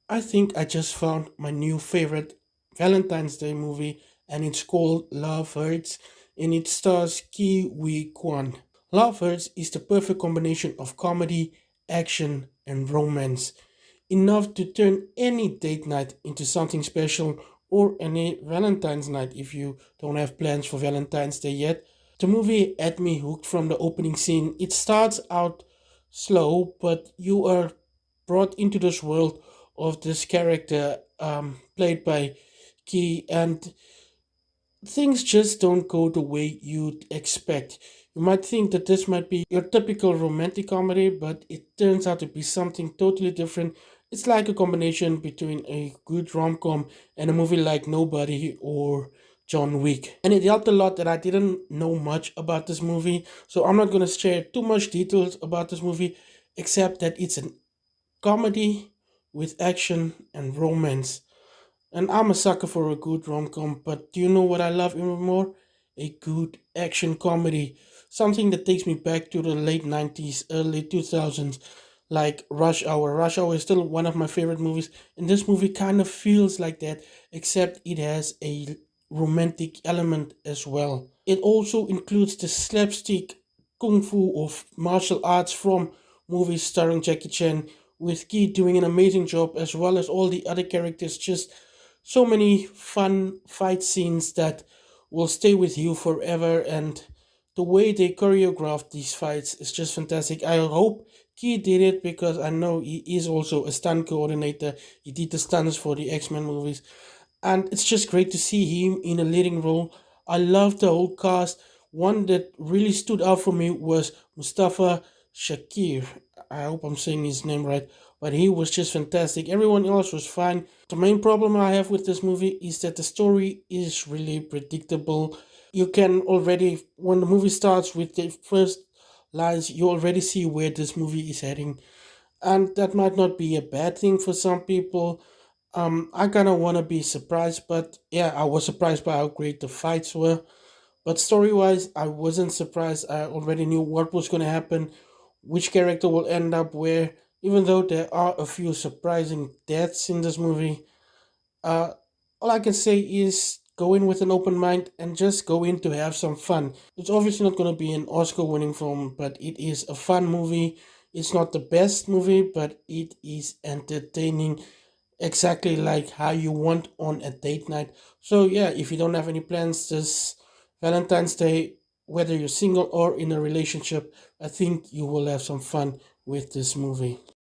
I think I just found my new favorite Valentine's Day movie, and it's called Love Hurts, and it stars Ki Wee Kwan. Love Hurts is the perfect combination of comedy, action, and romance, enough to turn any date night into something special or any Valentine's night if you don't have plans for Valentine's Day yet. The movie had me hooked from the opening scene. It starts out slow, but you are brought into this world of this character played by Key, and things just don't go the way you'd expect. You might think that this might be your typical romantic comedy, but it turns out to be something totally different. It's like a combination between a good rom com and a movie like Nobody or John Wick. And it helped a lot that I didn't know much about this movie, so I'm not going to share too much details about this movie, except that it's a comedy with action and romance. And I'm a sucker for a good rom com, but do you know what I love even more? A good action comedy. Something that takes me back to the late 90s, early 2000s, like Rush Hour. Rush Hour is still one of my favorite movies, and this movie kind of feels like that, except it has a romantic element as well. It also includes the slapstick kung fu of martial arts from movies starring Jackie Chan, with Ki doing an amazing job, as well as all the other characters. Just so many fun fight scenes that will stay with you forever, and the way they choreographed these fights is just fantastic. I hope Ki did it because I know he is also a stunt coordinator. He did the stunts for the X-Men movies, and it's just great to see him in a leading role. I love the whole cast. One that really stood out for me was Mustafa Shakir. I hope I'm saying his name right, but he was just fantastic. Everyone else was fine. The main problem I have with this movie is that the story is really predictable. You can already, when the movie starts with the first lines, you already see where this movie is heading, and that might not be a bad thing for some people. I kind of want to be surprised, but yeah, I was surprised by how great the fights were. But story wise, I wasn't surprised. I already knew what was going to happen, which character will end up where, even though there are a few surprising deaths in this movie. Uh, all I can say is go in with an open mind and just go in to have some fun. It's obviously not going to be an Oscar winning film, but it is a fun movie. It's not the best movie, but it is entertaining, exactly like how you want on a date night. So yeah, if you don't have any plans this Valentine's Day, whether you're single or in a relationship, I think you will have some fun with this movie.